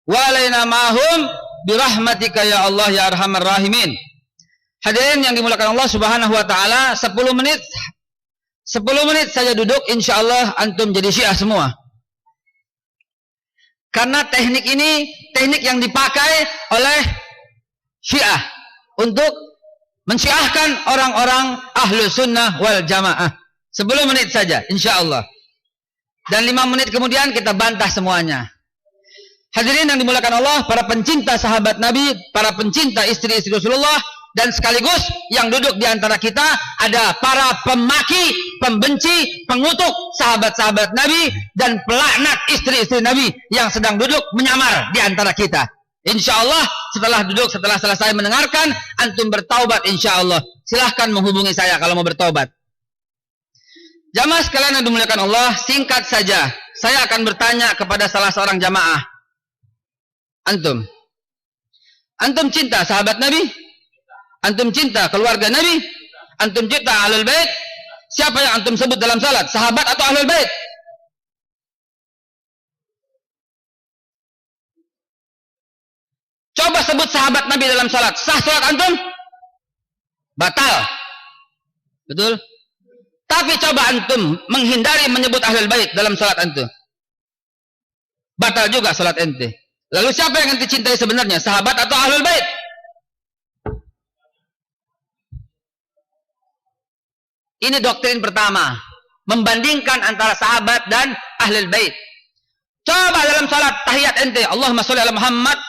wa alaina ma'hum birahmatika ya Allah ya arhamar rahimin. Hadirin yang dimuliakan Allah Subhanahu wa taala, 10 menit saja duduk, insyaallah antum jadi Syiah semua. Karena teknik ini teknik yang dipakai oleh Syiah untuk mensyiahkan orang-orang ahlu sunnah wal jamaah. 10 menit saja insyaallah. Dan 5 menit kemudian kita bantah semuanya. Hadirin yang dimuliakan Allah, para pencinta sahabat Nabi, para pencinta istri-istri Rasulullah, dan sekaligus yang duduk di antara kita ada para pemaki, pembenci, pengutuk sahabat-sahabat Nabi dan pelaknat istri-istri Nabi yang sedang duduk menyamar di antara kita. Insyaallah setelah selesai mendengarkan, antum bertaubat insyaallah. Silahkan menghubungi saya kalau mau bertaubat. Jamaah sekalian yang dimuliakan Allah, singkat saja saya akan bertanya kepada salah seorang jamaah. Antum cinta sahabat Nabi? Antum cinta keluarga Nabi? Antum cinta ahlul bait? Siapa yang antum sebut dalam salat? Sahabat atau ahlul bait? Coba sebut sahabat Nabi dalam salat. Sah salat antum? Batal. Betul? Tapi coba antum menghindari menyebut ahlul bait dalam salat antum. Batal juga salat ente. Lalu siapa yang ente cintai sebenarnya? Sahabat atau ahlul bait? Ini doktrin pertama, membandingkan antara sahabat dan ahlul bait. Coba dalam salat tahiyat ente, Allahumma sholli ala Muhammad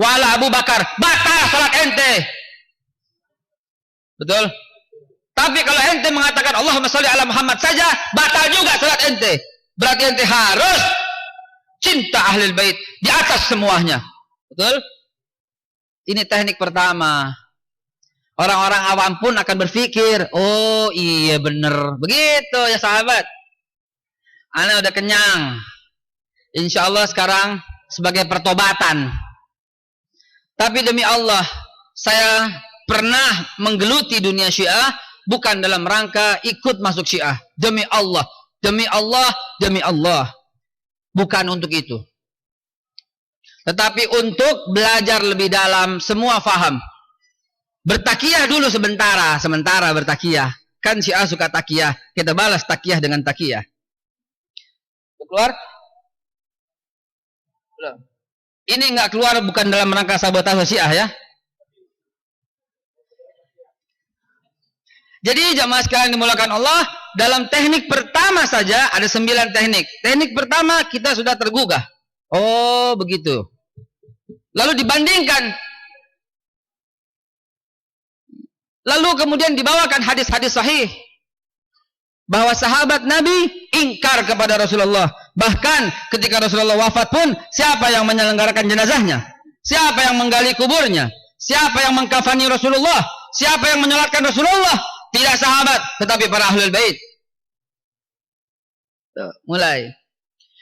wa ala Abu Bakar, batal salat ente. Betul? Tapi kalau ente mengatakan Allahumma sholli ala Muhammad saja, batal juga salat ente. Berarti ente harus cinta ahlul bait di atas semuanya. Betul? Ini teknik pertama. Orang-orang awam pun akan berpikir, oh iya bener, begitu ya sahabat. Ana udah kenyang. Insya Allah sekarang sebagai pertobatan. Tapi demi Allah, saya pernah menggeluti dunia Syiah bukan dalam rangka ikut masuk Syiah. Demi Allah, demi Allah, demi Allah. Bukan untuk itu. Tetapi untuk belajar lebih dalam, semua faham. Bertakiyah dulu sementara bertakiyah. Kan Syiah suka takiyah. Kita balas takiyah dengan takiyah. Keluar? Belum. Ini nggak keluar bukan dalam rangka sabotase Syiah ya. Jadi jamaah sekalian dimulakan Allah, dalam teknik pertama saja ada 9 teknik. Teknik pertama kita sudah tergugah. Oh begitu. Lalu dibandingkan. Lalu kemudian dibawakan hadis-hadis sahih bahwa sahabat Nabi ingkar kepada Rasulullah. Bahkan ketika Rasulullah wafat pun, siapa yang menyelenggarakan jenazahnya? Siapa yang menggali kuburnya? Siapa yang mengkafani Rasulullah? Siapa yang menyolatkan Rasulullah? Tidak sahabat, tetapi para ahlul bait. Mulai.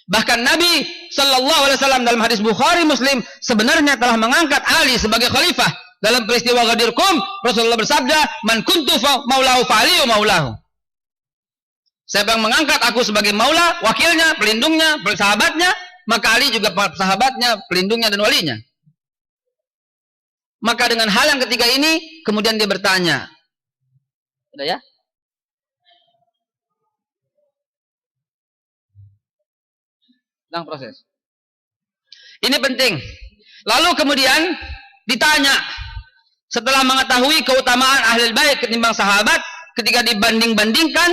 Bahkan Nabi sallallahu alaihi wasallam dalam hadis Bukhari Muslim sebenarnya telah mengangkat Ali sebagai khalifah. Dalam peristiwa Ghadir Qum, Rasulullah bersabda, "Man kuntu maulahu fa aliyu maulahu." Siapa yang mengangkat aku sebagai maula, wakilnya, pelindungnya, sahabatnya, maka Ali juga sahabatnya, pelindungnya dan walinya. Maka dengan hal yang ketiga ini, kemudian dia bertanya. Sudah ya? Sedang proses. Ini penting. Lalu kemudian ditanya, setelah mengetahui keutamaan ahlul bait ketimbang sahabat, ketika dibanding-bandingkan,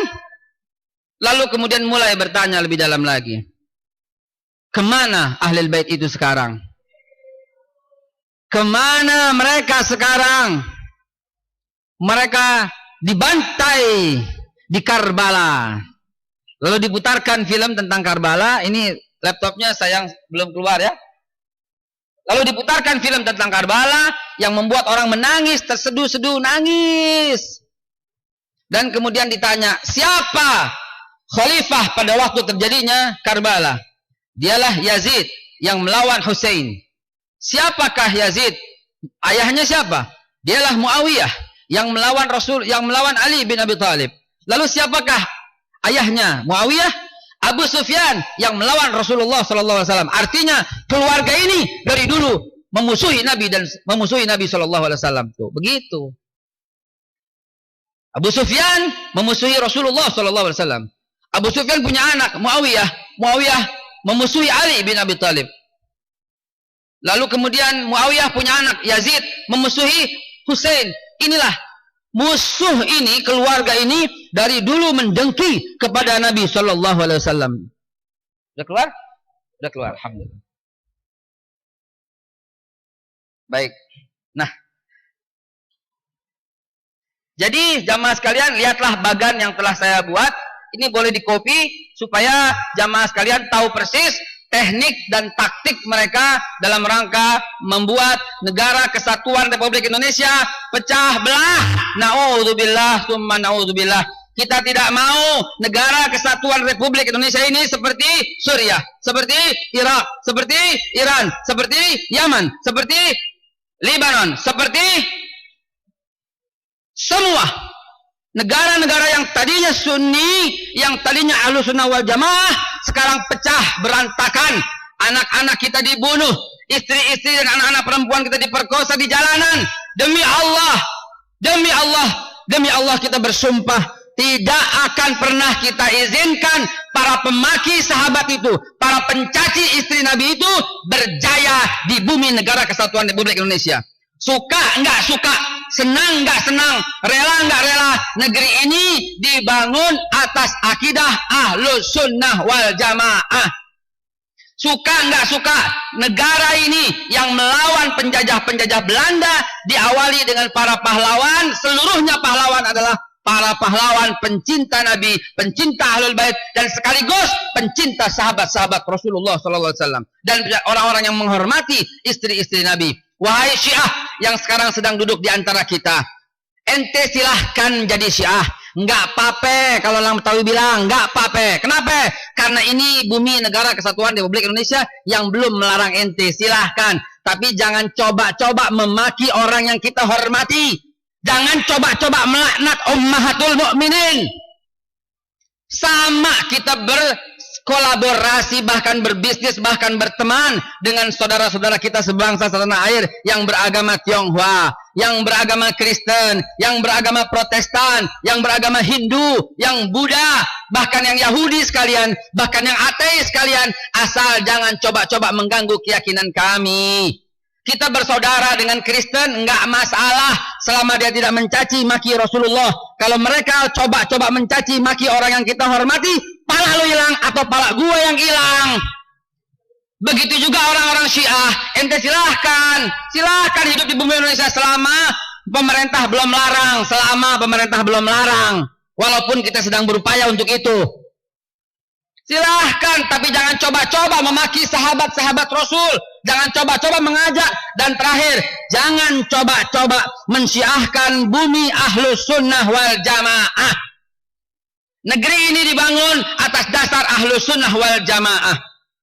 lalu kemudian mulai bertanya lebih dalam lagi. Kemana ahlul bait itu sekarang? Kemana mereka sekarang? Mereka dibantai di Karbala. Lalu diputarkan film tentang Karbala. Ini laptopnya sayang belum keluar ya. Lalu diputarkan film tentang Karbala yang membuat orang menangis, terseduh-seduh nangis. Dan kemudian ditanya, siapa khalifah pada waktu terjadinya Karbala? Dialah Yazid yang melawan Hussein. Siapakah Yazid? Ayahnya siapa? Dialah Muawiyah yang melawan Ali bin Abi Thalib. Lalu siapakah ayahnya Muawiyah? Abu Sufyan yang melawan Rasulullah sallallahu alaihi wasallam. Artinya keluarga ini dari dulu memusuhi Nabi dan memusuhi Nabi sallallahu alaihi wasallam. Tuh, begitu. Abu Sufyan memusuhi Rasulullah sallallahu alaihi wasallam. Abu Sufyan punya anak Muawiyah. Muawiyah memusuhi Ali bin Abi Thalib. Lalu kemudian Muawiyah punya anak Yazid memusuhi Husain. Inilah musuh ini, keluarga ini dari dulu mendengki kepada Nabi sallallahu alaihi wasallam. Sudah keluar? Sudah keluar, alhamdulillah. Baik. Nah, jadi jamaah sekalian, lihatlah bagan yang telah saya buat. Ini boleh di-copy supaya jamaah sekalian tahu persis teknik dan taktik mereka dalam rangka membuat negara kesatuan Republik Indonesia pecah belah. Na'udzubillah summa na'udzubillah. Kita tidak mau negara kesatuan Republik Indonesia ini seperti Suriah, seperti Irak, seperti Iran, seperti Yaman, seperti Lebanon, seperti semua negara-negara yang tadinya Sunni, yang tadinya Ahlus Sunnah wal Jamaah, sekarang pecah berantakan. Anak-anak kita dibunuh, istri-istri dan anak-anak perempuan kita diperkosa di jalanan. Demi Allah, demi Allah, demi Allah kita bersumpah, tidak akan pernah kita izinkan para pemaki sahabat itu, para pencaci istri Nabi itu berjaya di bumi negara kesatuan Republik Indonesia. Suka enggak suka, senang enggak senang, rela enggak rela, negeri ini dibangun atas akidah Ahlus Sunnah wal Jamaah. Suka enggak suka, negara ini yang melawan penjajah-penjajah Belanda diawali dengan para pahlawan. Seluruhnya pahlawan adalah para pahlawan pencinta Nabi, pencinta Ahlul Bait, dan sekaligus pencinta sahabat-sahabat Rasulullah SAW, dan orang-orang yang menghormati istri-istri Nabi. Wahai Syiah yang sekarang sedang duduk di antara kita, ente silahkan jadi Syiah, enggak apa-apa. Kalau orang Betawi bilang enggak apa-apa. Kenapa? Karena ini bumi negara kesatuan Republik Indonesia yang belum melarang ente. Silahkan, tapi jangan coba-coba memaki orang yang kita hormati. Jangan coba-coba melaknat ummahatul mukminin. Sama kita berkolaborasi, bahkan berbisnis, bahkan berteman dengan saudara-saudara kita sebangsa setanah air yang beragama Tionghoa, yang beragama Kristen, yang beragama Protestan, yang beragama Hindu, yang Buddha, bahkan yang Yahudi sekalian, bahkan yang ateis sekalian, asal jangan coba-coba mengganggu keyakinan kami. Kita bersaudara dengan Kristen, enggak masalah selama dia tidak mencaci maki Rasulullah. Kalau mereka coba-coba mencaci maki orang yang kita hormati, pala lu hilang atau pala gua yang hilang. Begitu juga orang-orang Syiah. Ente silahkan hidup di bumi Indonesia selama pemerintah belum larang, walaupun kita sedang berupaya untuk itu. Silahkan, tapi jangan coba-coba memaki sahabat-sahabat Rasul. Jangan coba-coba mengajak. Dan terakhir, jangan coba-coba mensyiahkan bumi Ahlus Sunnah wal Jamaah. Negeri ini dibangun atas dasar Ahlus Sunnah wal Jamaah.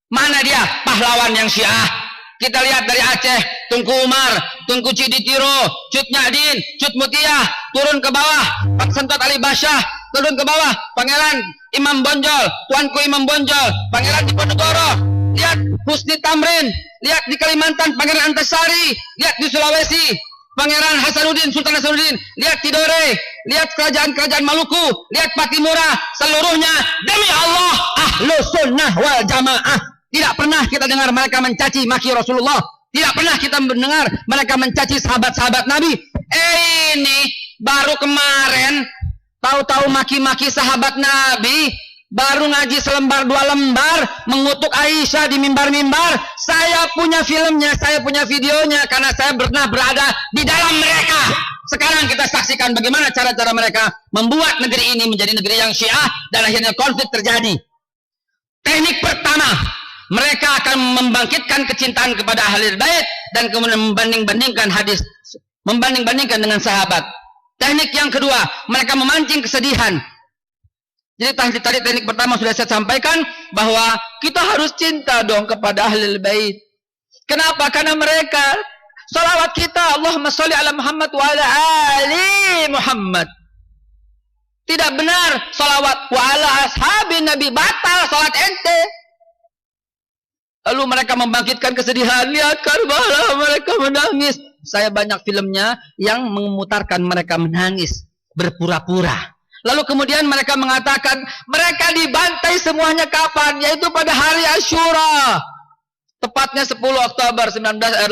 Mana dia pahlawan yang Syiah? Kita lihat dari Aceh, Tunku Umar, Tunku Ciditiro, Cut Nyadin, Cut Mutiah, turun ke bawah, Pak Sentot Ali Basyah, turun ke bawah, Pangeran Imam Bonjol, Tuanku Imam Bonjol, Pangeran Diponegoro, lihat Husni Tamrin, lihat di Kalimantan, Pangeran Antasari, lihat di Sulawesi, Pangeran Hasanuddin, Sultan Hasanuddin, lihat Tidore, lihat kerajaan-kerajaan Maluku, lihat Patimura, seluruhnya demi Allah Ahlus Sunnah wal Jamaah. Tidak pernah kita dengar mereka mencaci maki Rasulullah. Tidak pernah kita mendengar mereka mencaci sahabat-sahabat Nabi. Ini baru kemarin tahu-tahu maki-maki sahabat Nabi, baru ngaji selembar dua lembar, mengutuk Aisyah di mimbar-mimbar. Saya punya filmnya, saya punya videonya, karena saya pernah berada di dalam mereka. Sekarang kita saksikan bagaimana cara-cara mereka membuat negeri ini menjadi negeri yang Syiah, dan akhirnya konflik terjadi. Teknik pertama, mereka akan membangkitkan kecintaan kepada Ahlul Bait dan kemudian membanding-bandingkan hadis, membanding-bandingkan dengan sahabat. Teknik yang kedua, mereka memancing kesedihan. Jadi tadi teknik pertama sudah saya sampaikan bahwa kita harus cinta dong kepada Ahlul Bait. Kenapa? Karena mereka, salawat kita, Allahumma sholli ala Muhammad wa ala ali Muhammad. Tidak benar salawat wa ala ashabin Nabi, batal salat ente. Lalu mereka membangkitkan kesedihan, lihat Karbala mereka menangis. Saya banyak filmnya yang memutarkan mereka menangis berpura-pura. Lalu kemudian mereka mengatakan mereka dibantai semuanya kapan? Yaitu pada hari Asyura. Tepatnya 10 Oktober 860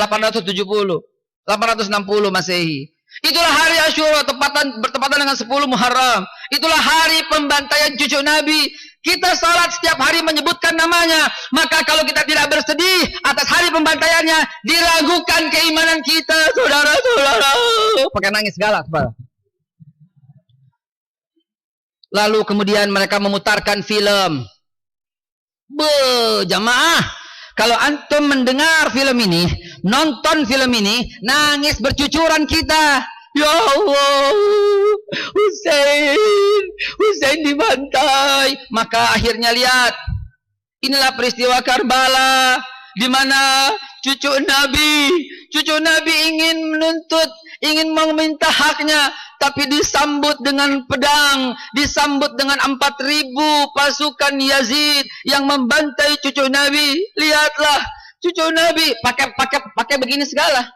Masehi. Itulah hari Asyura bertepatan dengan 10 Muharram. Itulah hari pembantaian cucu Nabi. Kita salat setiap hari menyebutkan namanya. Maka kalau kita tidak bersedih atas hari pembantaiannya, diragukan keimanan kita, saudara-saudara. Pakai nangis galak, Pak. Lalu kemudian mereka memutarkan film. Jamaah, kalau antum mendengar film ini, nonton film ini, nangis bercucuran kita. Ya Allah, Husain dibantai. Maka akhirnya lihat, inilah peristiwa Karbala, di mana cucu Nabi ingin menuntut, ingin meminta haknya, tapi disambut dengan pedang, disambut dengan 4.000 pasukan Yazid yang membantai cucu Nabi. Lihatlah, cucu Nabi pakai begini segala.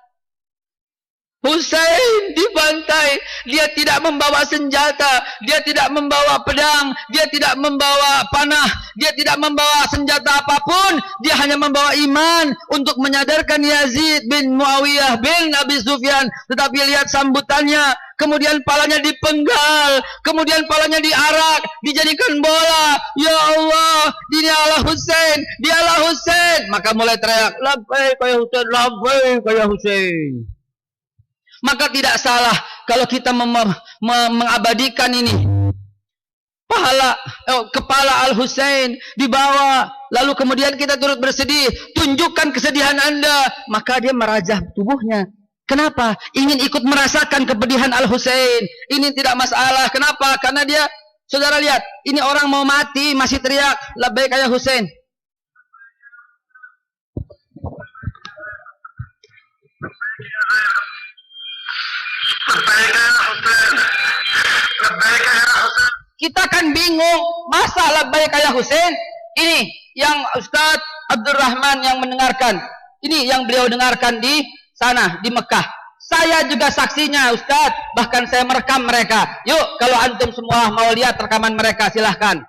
Husain dibantai, dia tidak membawa senjata, dia tidak membawa pedang, dia tidak membawa panah, dia tidak membawa senjata apapun, dia hanya membawa iman untuk menyadarkan Yazid bin Muawiyah bin Abi Sufyan. Tetapi lihat sambutannya, kemudian palanya dipenggal, kemudian palanya diarak, dijadikan bola. Ya Allah, dialah Husain, dialah Husain. Maka mulai teriak, labbaik ya Husain, labbaik ya Husain. Maka tidak salah kalau kita mengabadikan ini. Kepala Al-Husain dibawa, lalu kemudian kita turut bersedih. Tunjukkan kesedihan Anda. Maka dia merajah tubuhnya. Kenapa? Ingin ikut merasakan kepedihan Al-Husain. Ini tidak masalah. Kenapa? Karena dia, saudara lihat, ini orang mau mati masih teriak, labbaik ya Husain. Kita kan bingung, masa labbaik ya Husain? Ini yang Ustadz Abdurrahman yang mendengarkan. Ini yang beliau dengarkan di sana, di Mekah. Saya juga saksinya Ustadz, bahkan saya merekam mereka. Yuk, kalau antum semua mau lihat rekaman mereka, silahkan.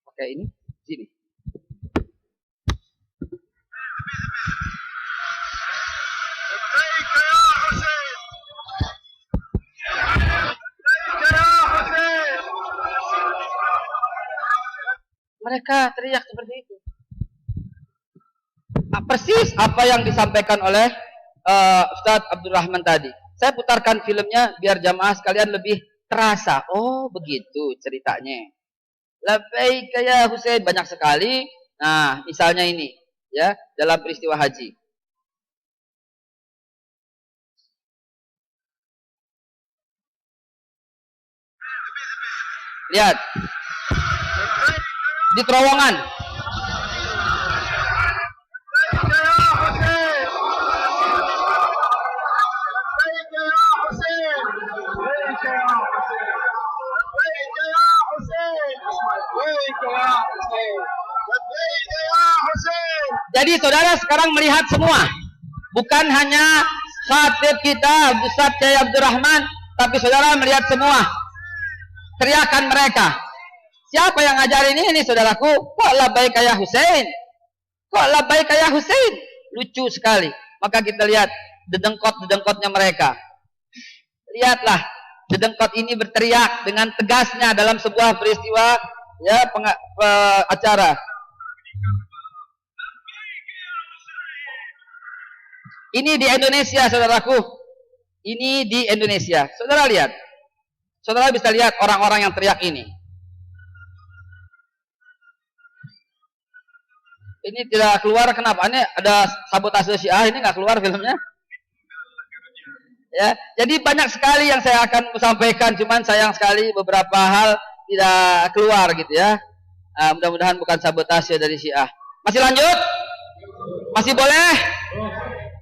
Oke, ini sini. Mereka teriak seperti itu. Persis apa yang disampaikan oleh Ustadz Abdurrahman tadi. Saya putarkan filmnya biar jamaah sekalian lebih terasa. Oh, begitu ceritanya. Labbaik ya Husain, banyak sekali. Nah, misalnya ini, ya, dalam peristiwa haji. Lihat. Di terowongan. Jadi saudara sekarang melihat semua, bukan hanya khatib kita Ustadz Kyai Abdurrahman, tapi saudara melihat semua teriakan mereka. Siapa yang ngajarin ini saudaraku? Kok labbaik ya Husain? Kok labbaik ya Husain? Lucu sekali. Maka kita lihat dedengkot-dedengkotnya mereka. Lihatlah, dedengkot ini berteriak dengan tegasnya dalam sebuah peristiwa, ya, acara. Ini di Indonesia, saudaraku. Ini di Indonesia. Saudara lihat. Saudara bisa lihat orang-orang yang teriak ini. Ini tidak keluar, kenapa? Ini ada sabotase Syiah, ini nggak keluar filmnya. Ya, jadi banyak sekali yang saya akan sampaikan, cuman sayang sekali beberapa hal tidak keluar gitu ya. Mudah-mudahan bukan sabotase dari Syiah. Masih lanjut? Masih boleh?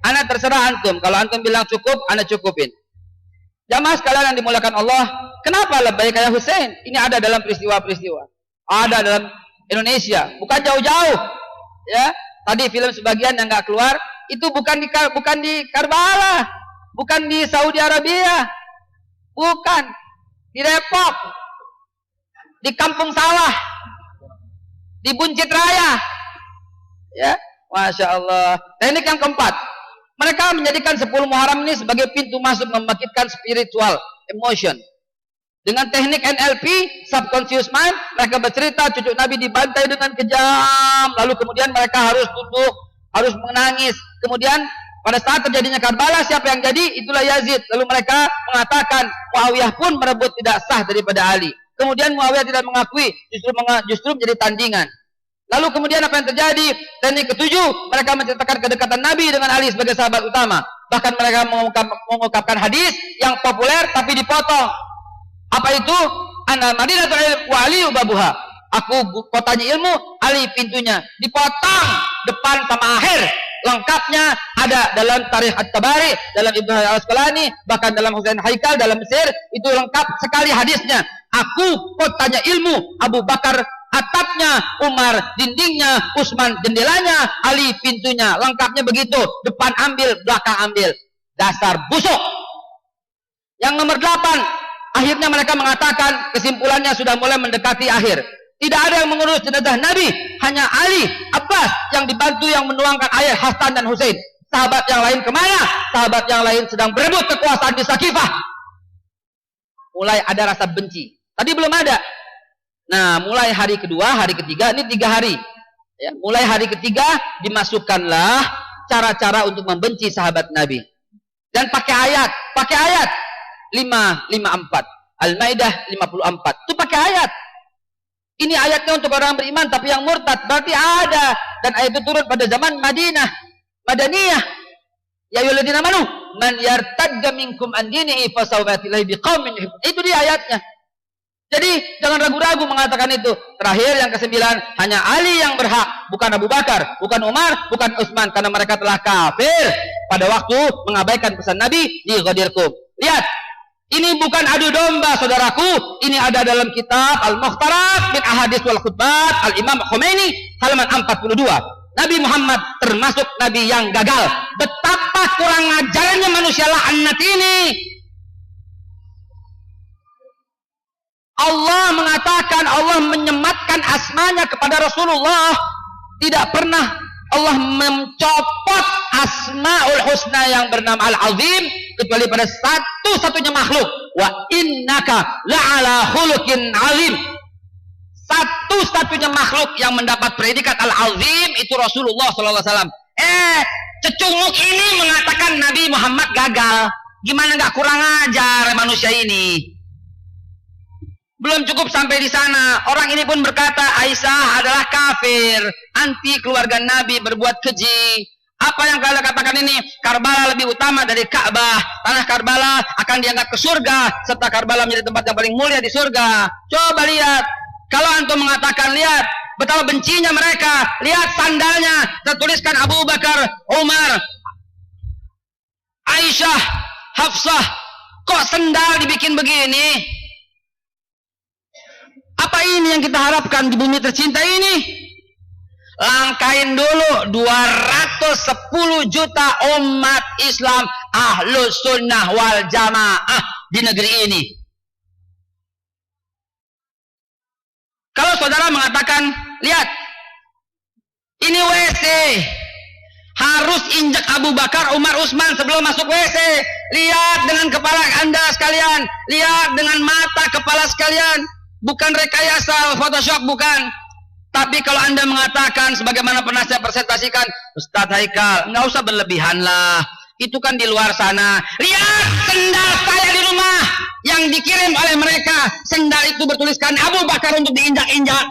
Ana terserah antum. Kalau antum bilang cukup, ana cukupin. Jamaah sekalian yang dimuliakan Allah, kenapa labbaik ya Husain? Ini ada dalam peristiwa-peristiwa. Ada dalam Indonesia, bukan jauh-jauh. Ya, tadi film sebagian yang nggak keluar itu bukan di Karbala, bukan di Saudi Arabia, bukan di Depok, di Kampung Sawah, di Buncit Raya. Ya, Masya Allah. Teknik yang keempat, mereka menjadikan 10 Muharram ini sebagai pintu masuk membangkitkan spiritual emotion. Dengan teknik NLP, subconscious mind, mereka bercerita cucu Nabi dibantai dengan kejam. Lalu kemudian mereka harus tunduk, harus menangis. Kemudian pada saat terjadinya Karbala, siapa yang jadi? Itulah Yazid. Lalu mereka mengatakan Muawiyah pun merebut tidak sah daripada Ali. Kemudian Muawiyah tidak mengakui, justru menjadi tandingan. Lalu kemudian apa yang terjadi? Teknik ketujuh, mereka menceritakan kedekatan Nabi dengan Ali sebagai sahabat utama. Bahkan mereka mengungkapkan hadis yang populer tapi dipotong. Apa itu? Ana Madinatul Ilm wa Ali babuha. Aku kotanya ilmu, Ali pintunya. Dipotong depan sama akhir. Lengkapnya ada dalam Tarikh At-Tabari, dalam Ibnu Al-Asqalani, bahkan dalam Husain Haikal dalam Mesir, itu lengkap sekali hadisnya. Aku kotanya ilmu, Abu Bakar atapnya, Umar dindingnya, Utsman jendelanya, Ali pintunya. Lengkapnya begitu. Depan ambil, belakang ambil. Dasar busuk. Yang nomor 8, akhirnya mereka mengatakan kesimpulannya sudah mulai mendekati akhir. Tidak ada yang mengurus jenazah Nabi, hanya Ali, Abbas yang dibantu yang menuangkan ayat Hasan dan Husain. Sahabat yang lain kemana? Sahabat yang lain sedang berebut kekuasaan di Sakifah. Mulai ada rasa benci. Tadi belum ada. Nah, mulai hari kedua, hari ketiga, ini 3 hari. Ya, mulai hari ketiga dimasukkanlah cara-cara untuk membenci sahabat Nabi. Dan pakai ayat 554, Al-Maidah 54. Itu pakai ayat. Ini ayatnya untuk orang beriman, tapi yang murtad berarti ada. Dan ayat itu turun pada zaman Madaniyah. Ya ayyuhalladzina amanu, man yartadda minkum an dinihi fasawfa ya'ti Allahu biqaumin yuhibbun. Itu dia ayatnya. Jadi jangan ragu-ragu mengatakan itu. Terakhir yang ke-9, hanya Ali yang berhak, bukan Abu Bakar, bukan Umar, bukan Utsman, karena mereka telah kafir pada waktu mengabaikan pesan Nabi di Ghadirkum. Lihat, ini bukan adu domba saudaraku, ini ada dalam kitab Al-Mukhtarat min Ahadits wal Khutbat Al-Imam Khomeini halaman 42. Nabi Muhammad termasuk Nabi yang gagal. Betapa kurang ajarnya manusia laknat ini. Allah mengatakan, Allah menyematkan asmanya kepada Rasulullah. Tidak pernah Allah mencopot Asmaul Husna yang bernama Al-Azim kecuali pada satu-satunya makhluk. Wa innaka la'ala khuluqin azim. Satu-satunya makhluk yang mendapat predikat Al-Azim itu Rasulullah SAW. Cecunguk ini mengatakan Nabi Muhammad gagal. Gimana nggak kurang ajar manusia ini? Belum cukup sampai di sana. Orang ini pun berkata Aisyah adalah kafir, anti keluarga Nabi, berbuat keji. Apa yang kalian katakan ini? Karbala lebih utama dari Ka'bah. Tanah Karbala akan diangkat ke surga, serta Karbala menjadi tempat yang paling mulia di surga. Coba lihat. Kalau antum mengatakan, lihat betapa bencinya mereka. Lihat sandalnya, tertuliskan Abu Bakar, Umar, Aisyah, Hafsah. Kok sendal dibikin begini? Apa ini yang kita harapkan di bumi tercinta ini? Langkain dulu 210 juta umat Islam Ahlus Sunnah wal Jamaah di negeri ini. Kalau saudara mengatakan, lihat, ini WC, harus injak Abu Bakar, Umar, Utsman sebelum masuk WC. Lihat dengan kepala Anda sekalian, lihat dengan mata kepala sekalian. Bukan rekayasa Photoshop, bukan. Tapi kalau Anda mengatakan sebagaimana pernah saya presentasikan, Ustadz Haikal, nggak usah berlebihan lah. Itu kan di luar sana. Lihat sendal saya di rumah yang dikirim oleh mereka. Sendal itu bertuliskan Abu Bakar untuk diinjak-injak.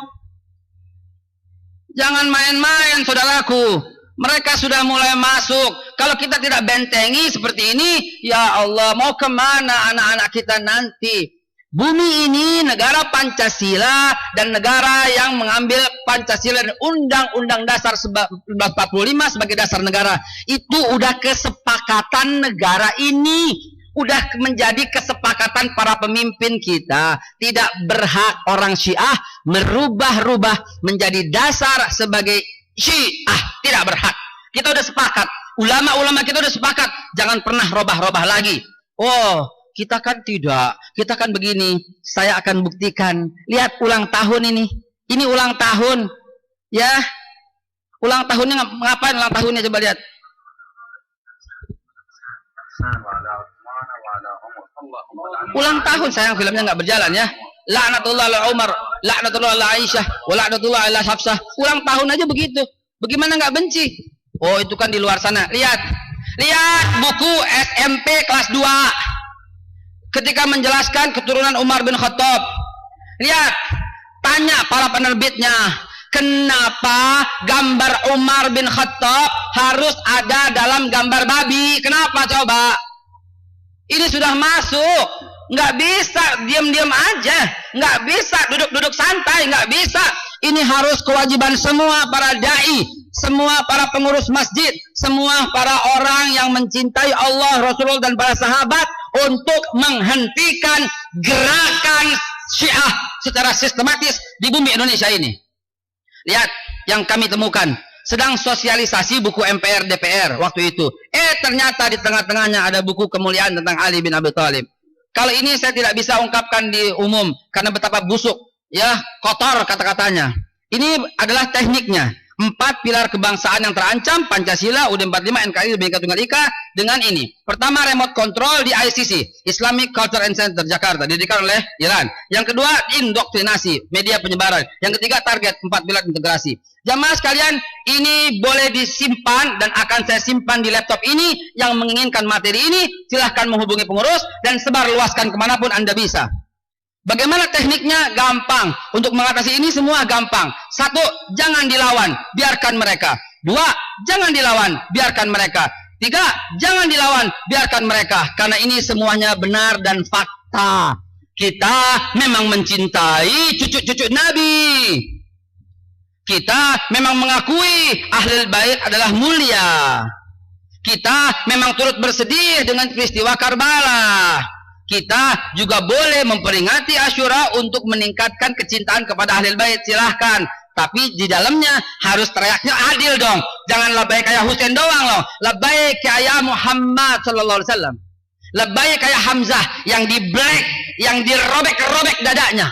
Jangan main-main saudaraku. Mereka sudah mulai masuk. Kalau kita tidak bentengi seperti ini, ya Allah, mau kemana anak-anak kita nanti? Bumi ini negara Pancasila dan negara yang mengambil Pancasila dan Undang-Undang Dasar 1945 sebagai dasar negara. Itu udah kesepakatan negara ini. Udah menjadi kesepakatan para pemimpin kita. Tidak berhak orang Syiah merubah-rubah menjadi dasar sebagai Syiah. Tidak berhak. Kita udah sepakat. Ulama-ulama kita udah sepakat. Jangan pernah robah-robah lagi. Oh, kita kan tidak. Kita kan begini. Saya akan buktikan. Lihat ulang tahun ini. Ini ulang tahun. Ya. Ulang tahunnya ngapain ulang tahunnya? Coba lihat. Ulang tahun, sayang filmnya nggak berjalan ya. Laknatullah ala Umar, laknatullah ala Aisyah, wa laknatullah ala Hafsah. Ulang tahun aja begitu. Bagaimana nggak benci? Oh, itu kan di luar sana. Lihat. Lihat buku SMP kelas 2. Ketika menjelaskan keturunan Umar bin Khattab. Lihat. Tanya para penerbitnya. Kenapa gambar Umar bin Khattab harus ada dalam gambar babi? Kenapa coba? Ini sudah masuk. Nggak bisa diam-diam aja. Nggak bisa duduk-duduk santai. Nggak bisa. Ini harus kewajiban semua para da'i, semua para pengurus masjid, semua para orang yang mencintai Allah, Rasulullah dan para sahabat untuk menghentikan gerakan Syiah secara sistematis di bumi Indonesia ini. Lihat yang kami temukan. Sedang sosialisasi buku MPR DPR waktu itu. Ternyata di tengah-tengahnya ada buku kemuliaan tentang Ali bin Abi Thalib. Kalau ini saya tidak bisa ungkapkan di umum karena betapa busuk, ya, kotor kata-katanya. Ini adalah tekniknya. 4 pilar kebangsaan yang terancam, Pancasila, UUD 45, NKRI, Bhinneka Tunggal Ika dengan ini. Pertama, remote control di ICC, Islamic Culture and Center Jakarta, didirikan oleh Iran. Yang kedua, indoktrinasi, media penyebaran. Yang ketiga, target 4 pilar integrasi. Jamaah sekalian, ini boleh disimpan dan akan saya simpan di laptop ini. Yang menginginkan materi ini, silahkan menghubungi pengurus dan sebarluaskan kemanapun Anda bisa. Bagaimana tekniknya? Gampang. Untuk mengatasi ini semua gampang. 1, jangan dilawan, biarkan mereka. 2, jangan dilawan, biarkan mereka. 3, jangan dilawan, biarkan mereka. Karena ini semuanya benar dan fakta. Kita memang mencintai cucu-cucu Nabi. Kita memang mengakui Ahlul Bait adalah mulia. Kita memang turut bersedih dengan peristiwa Karbala. Kita juga boleh memperingati Asyura untuk meningkatkan kecintaan kepada Ahlul Bait, silahkan. Tapi di dalamnya harus teriaknya adil dong. Jangan labbaik kayak Husain doang loh. Labbaik kayak Muhammad sallallahu alaihi wasallam. Labbaik kayak Hamzah yang di black, yang dirobek-robek dadanya.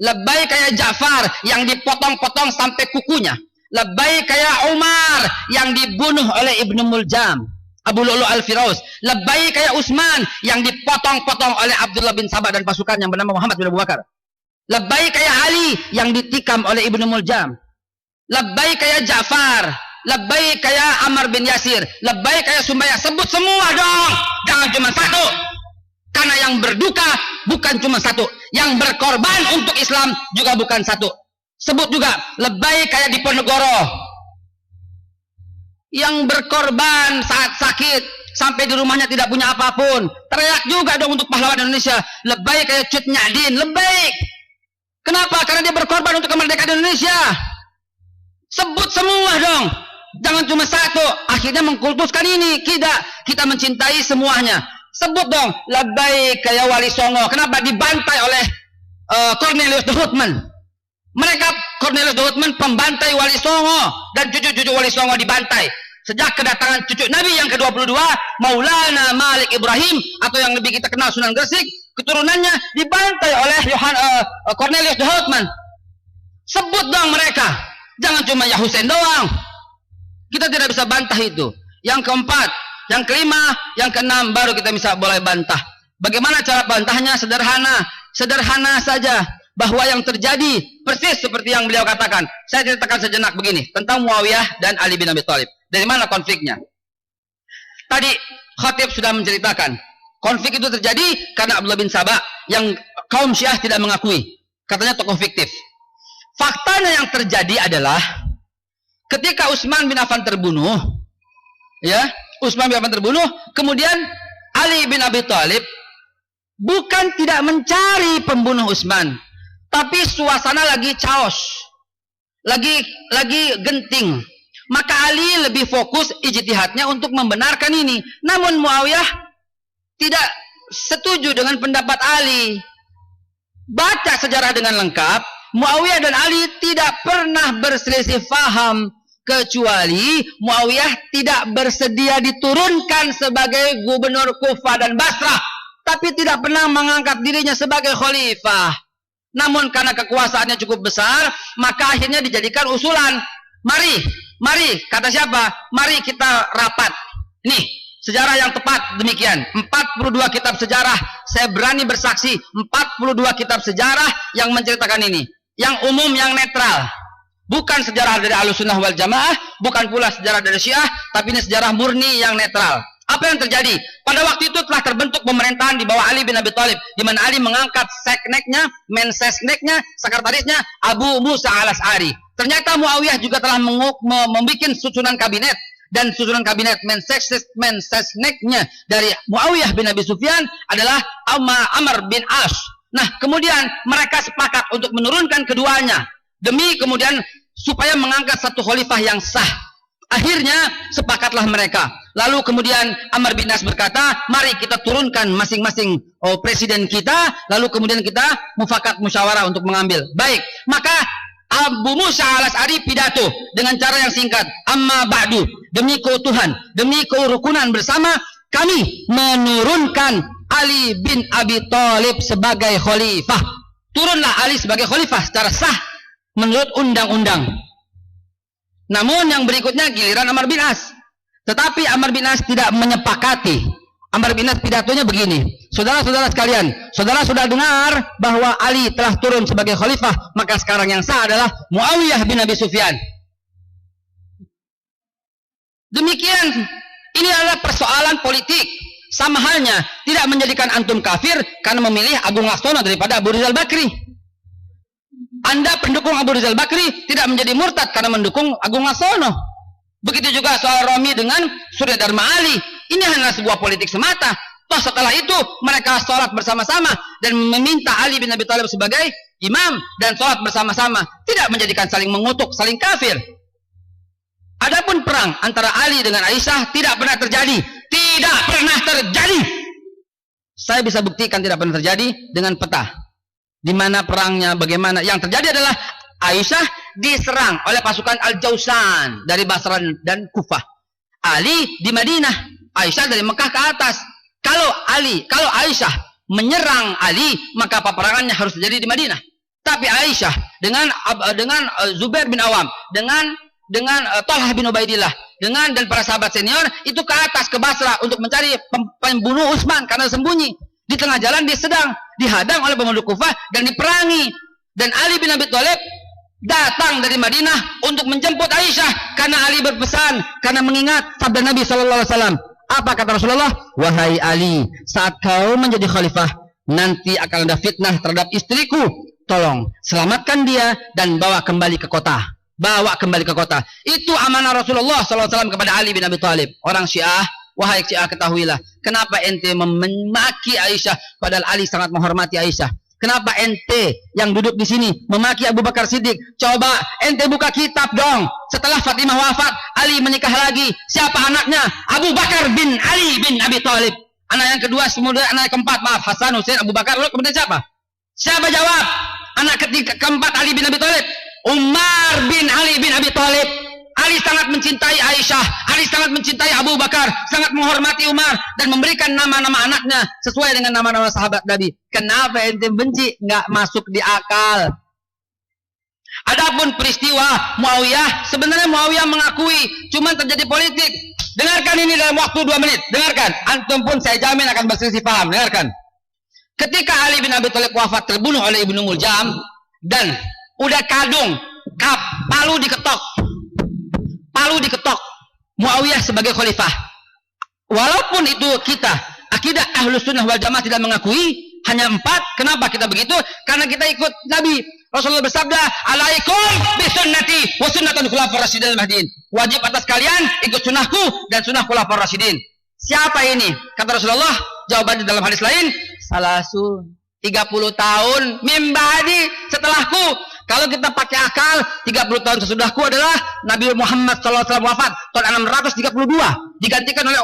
Labbaik kayak Ja'far yang dipotong-potong sampai kukunya. Labbaik kayak Umar yang dibunuh oleh Ibnu Muljam, Abu Lu'lu' al-Firaus. Labbaik kayak Utsman yang dipotong-potong oleh Abdullah bin Sabah dan pasukan yang bernama Muhammad bin Abu Bakar. Labbaik kayak Ali yang ditikam oleh Ibnu Muljam. Labbaik kayak Ja'far. Labbaik kayak Ammar bin Yasir. Labbaik kayak Sumayyah. Sebut semua dong. Jangan cuma satu. Karena yang berduka bukan cuma satu. Yang berkorban untuk Islam juga bukan satu. Sebut juga. Labbaik kayak Diponegoro. Yang berkorban saat sakit sampai di rumahnya tidak punya apapun. Teriak juga dong untuk pahlawan Indonesia. Labbaik kayak Cut Nyadin. Labbaik. Kenapa? Karena dia berkorban untuk kemerdekaan Indonesia. Sebut semua dong. Jangan cuma satu. Akhirnya mengkultuskan ini. Kita mencintai semuanya. Sebut dong. Labbaik kayak Wali Songo. Kenapa? Dibantai oleh Cornelius de Houtman. Mereka Cornelius de Houtman pembantai Wali Songo. Dan cucu-cucu Wali Songo dibantai. Sejak kedatangan cucu Nabi yang ke-22, Maulana Malik Ibrahim, atau yang lebih kita kenal Sunan Gresik, keturunannya dibantai oleh Cornelius de Houtman. Sebut dong mereka. Jangan cuma ya Husain doang. Kita tidak bisa bantah itu. Yang keempat, yang kelima, yang keenam baru kita bisa boleh bantah. Bagaimana cara bantahnya? Sederhana. Sederhana saja. Bahwa yang terjadi persis seperti yang beliau katakan. Saya ceritakan sejenak begini tentang Muawiyah dan Ali bin Abi Thalib. Dari mana konfliknya? Tadi Khatib sudah menceritakan. Konflik itu terjadi karena Abdullah bin Sabah yang kaum Syiah tidak mengakui. Katanya tokoh fiktif. Faktanya yang terjadi adalah ketika Utsman bin Affan terbunuh, ya, Utsman bin Affan terbunuh, kemudian Ali bin Abi Thalib bukan tidak mencari pembunuh Utsman, tapi suasana lagi chaos, lagi genting. Maka Ali lebih fokus ijtihadnya untuk membenarkan ini. Namun Muawiyah tidak setuju dengan pendapat Ali. Baca sejarah dengan lengkap, Muawiyah dan Ali tidak pernah berselisih faham, kecuali Muawiyah tidak bersedia diturunkan sebagai gubernur Kufah dan Basrah, tapi tidak pernah mengangkat dirinya sebagai khalifah. Namun karena kekuasaannya cukup besar, maka akhirnya dijadikan usulan. Mari, kata siapa? Mari kita rapat. Nih, sejarah yang tepat demikian. 42 kitab sejarah, saya berani bersaksi, 42 kitab sejarah yang menceritakan ini. Yang umum, yang netral. Bukan sejarah dari Ahlussunnah wal Jamaah, bukan pula sejarah dari Syiah, tapi ini sejarah murni yang netral. Apa yang terjadi? Pada waktu itu telah terbentuk pemerintahan di bawah Ali bin Abi Thalib, di mana Ali mengangkat sekneknya, mensesneknya, sekretarisnya Abu Musa al-Asy'ari. Ternyata Muawiyah juga telah membuat susunan kabinet, dan susunan kabinet mensesneknya dari Muawiyah bin Abi Sufyan adalah Amr bin As. Nah, kemudian mereka sepakat untuk menurunkan keduanya demi kemudian supaya mengangkat satu khalifah yang sah. Akhirnya sepakatlah mereka. Lalu kemudian Amr bin As berkata, mari kita turunkan masing-masing presiden kita, lalu kemudian kita mufakat musyawarah untuk mengambil. Baik, maka Abu Musa al-Asy'ari pidato dengan cara yang singkat. Amma ba'du, demi keutuhan, demi kerukunan bersama, kami menurunkan Ali bin Abi Thalib sebagai khalifah. Turunlah Ali sebagai khalifah secara sah menurut undang-undang. Namun yang berikutnya giliran Amr bin As. Tetapi Amr bin As tidak menyepakati. Amr bin As pidatonya begini. Saudara-saudara sekalian, saudara sudah dengar bahwa Ali telah turun sebagai khalifah, maka sekarang yang sah adalah Muawiyah bin Abi Sufyan. Demikian, ini adalah persoalan politik. Sama halnya, tidak menjadikan antum kafir karena memilih Agung Laksono daripada Abu Rizal Bakri. Anda pendukung Abu Rizal Bakri tidak menjadi murtad karena mendukung Agung Laksono. Begitu juga soal Romi dengan Surya Dharma Ali. Ini hanya sebuah politik semata. Toh setelah itu mereka sholat bersama-sama dan meminta Ali bin Abi Thalib sebagai imam dan sholat bersama-sama. Tidak menjadikan saling mengutuk, saling kafir. Adapun perang antara Ali dengan Aisyah tidak pernah terjadi. Tidak pernah terjadi. Saya bisa buktikan tidak pernah terjadi dengan peta. Di mana perangnya, bagaimana. Yang terjadi adalah Aisyah diserang oleh pasukan Al-Jausan dari Basra dan Kufah. Ali di Madinah, Aisyah dari Mekah ke atas. Kalau Aisyah menyerang Ali, maka peperangannya harus terjadi di Madinah. Tapi Aisyah dengan Zubair bin Awam, dengan Talhah bin Ubaidillah, dan para sahabat senior itu ke atas ke Basra untuk mencari pembunuh Utsman karena sembunyi. Di tengah jalan dia sedang dihadang oleh penduduk Kufah dan diperangi. Dan Ali bin Abi Thalib datang dari Madinah untuk menjemput Aisyah karena Ali berpesan, karena mengingat sabda Nabi SAW. Apa kata Rasulullah? Wahai Ali, saat kau menjadi khalifah, nanti akan ada fitnah terhadap istriku. Tolong selamatkan dia dan bawa kembali ke kota. Bawa kembali ke kota. Itu amanah Rasulullah SAW kepada Ali bin Abi Thalib. Orang Syiah, wahai Syiah, ketahuilah, kenapa ente memaki Aisyah padahal Ali sangat menghormati Aisyah? Kenapa ente yang duduk di sini memaki Abu Bakar Siddiq? Coba ente buka kitab dong. Setelah Fatimah wafat, Ali menikah lagi. Siapa anaknya? Abu Bakar bin Ali bin Abi Thalib. Anak yang kedua, kemudian anak yang keempat, maaf, Hasan, Husain, Abu Bakar. Lalu kemudian siapa? Siapa jawab? Anak ketiga, keempat Ali bin Abi Thalib. Umar bin Ali bin Abi Thalib. Ali sangat mencintai Aisyah, Ali sangat mencintai Abu Bakar, sangat menghormati Umar dan memberikan nama-nama anaknya sesuai dengan nama-nama sahabat Nabi. Kenapa ente benci? Nggak masuk di akal. Adapun peristiwa Muawiyah, sebenarnya Muawiyah mengakui cuma terjadi politik. Dengarkan ini dalam waktu 2 menit. Dengarkan, antum pun saya jamin akan berselisih paham. Dengarkan. Ketika Ali bin Abi Thalib wafat terbunuh oleh Ibnu Muljam dan udah kadung, palu diketok, Muawiyah sebagai khalifah. Walaupun itu kita akidah Ahlussunnah wal Jamaah tidak mengakui, hanya 4. Kenapa kita begitu? Karena kita ikut Nabi. Rasulullah bersabda, "Alaikum bisunnati wa sunnatul khulafaur rasyidin al-mahdiyyin." Wajib atas kalian ikut sunnahku dan sunnah khulafaur rasyidin. Siapa ini? Kata Rasulullah, Jawabannya dalam hadis lain, salasun. 30 tahun mimbadi setelahku. Kalau kita pakai akal, 30 tahun sesudahku adalah Nabi Muhammad SAW wafat tahun 632. Digantikan oleh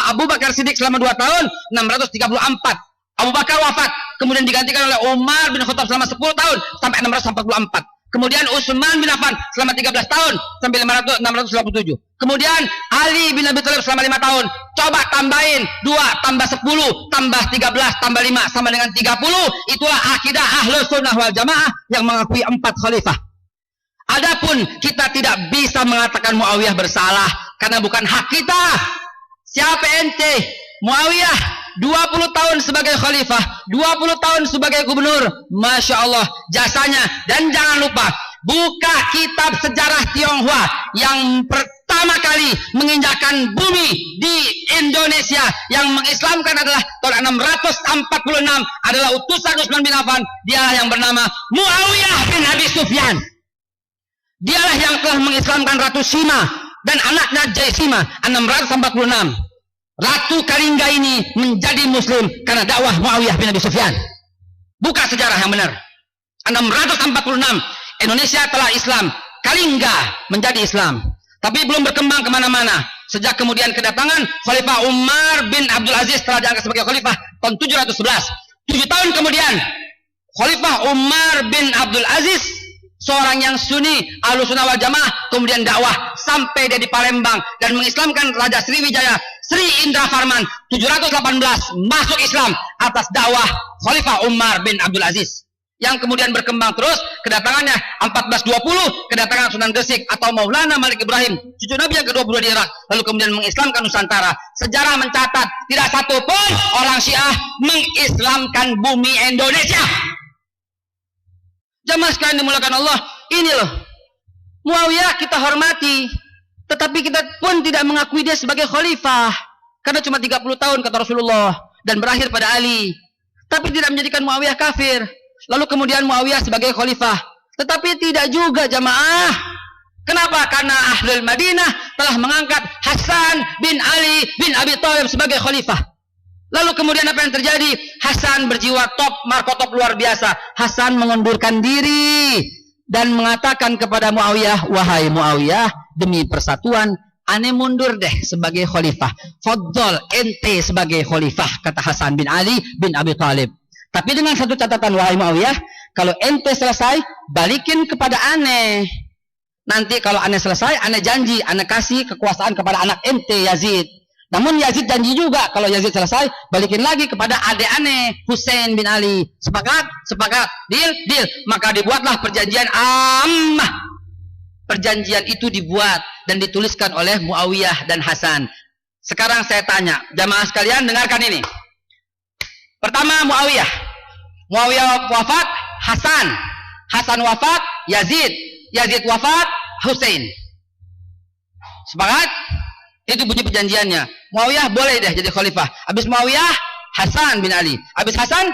Abu Bakar Siddiq selama 2 tahun, 634. Abu Bakar wafat, kemudian digantikan oleh Umar bin Khattab selama 10 tahun sampai 644. Kemudian Utsman bin Affan selama 13 tahun sampai 697. Kemudian Ali bin Abi Thalib selama 5 tahun. Coba tambahin 2 tambah 10 tambah 13 tambah 5 sama dengan 30. Itulah akidah Ahlus Sunnah wal Jamaah yang mengakui 4 khalifah. Adapun kita tidak bisa mengatakan Muawiyah bersalah karena bukan hak kita. Siapa ente? Muawiyah 20 tahun sebagai khalifah, 20 tahun sebagai gubernur. Masya Allah jasanya. Dan jangan lupa, buka kitab sejarah Tionghoa yang pertama kali menginjakan bumi di Indonesia, yang mengislamkan adalah tahun 646, adalah utusan Utsman bin Affan. Dialah yang bernama Muawiyah bin Abi Sufyan. Dialah yang telah mengislamkan Ratu Sima dan anaknya Jaisima 646. Ratu Karingga ini menjadi muslim karena dakwah Muawiyah bin Abi Sufyan. Buka sejarah yang benar. 646 Indonesia telah Islam, Karingga menjadi Islam, tapi belum berkembang kemana-mana. Sejak kemudian kedatangan Khalifah Umar bin Abdul Aziz telah diangkat sebagai khalifah tahun 711. 7 tahun kemudian Khalifah Umar bin Abdul Aziz, seorang yang Sunni, Ahlus Sunnah wal Jamaah, kemudian dakwah sampai dia di Palembang dan mengislamkan Raja Sriwijaya Sri Indra Farman 718 masuk Islam atas dakwah Khalifah Umar bin Abdul Aziz, yang kemudian berkembang terus. Kedatangannya 1420, kedatangan Sunan Gresik atau Maulana Malik Ibrahim, cucu Nabi yang ke-22 di Irak, lalu kemudian mengislamkan Nusantara. Sejarah mencatat tidak satu pun orang Syiah mengislamkan bumi Indonesia. Jamaah sekalian dimulakan Allah, ini loh Muawiyah kita hormati, tetapi kita pun tidak mengakui dia sebagai khalifah karena cuma 30 tahun kata Rasulullah dan berakhir pada Ali, tapi tidak menjadikan Muawiyah kafir. Lalu kemudian Muawiyah sebagai khalifah, tetapi tidak juga jamaah. Kenapa? Karena Ahlul Madinah telah mengangkat Hasan bin Ali bin Abi Thalib sebagai khalifah. Lalu kemudian apa yang terjadi? Hasan berjiwa top, markotop luar biasa. Hasan mengundurkan diri dan mengatakan kepada Muawiyah, wahai Muawiyah, demi persatuan, ane mundur deh sebagai khalifah. Faddal ente sebagai khalifah, kata Hasan bin Ali bin Abi Thalib. Tapi dengan satu catatan, wahai Muawiyah, kalau ente selesai, balikin kepada ane. Nanti kalau ane selesai, ane janji, ane kasih kekuasaan kepada anak ente Yazid. Namun Yazid janji juga, kalau Yazid selesai, balikin lagi kepada adik ane Husain bin Ali. Sepakat? Sepakat. Deal? Deal. Maka dibuatlah perjanjian ammah. Perjanjian itu dibuat dan dituliskan oleh Muawiyah dan Hasan. Sekarang saya tanya, jamaah sekalian dengarkan ini. Pertama Muawiyah. Muawiyah wafat, Hasan. Hasan wafat, Yazid. Yazid wafat, Husain. Sepakat? Itu bunyi perjanjiannya. Muawiyah boleh deh jadi khalifah. Habis Muawiyah, Hasan bin Ali. Habis Hasan,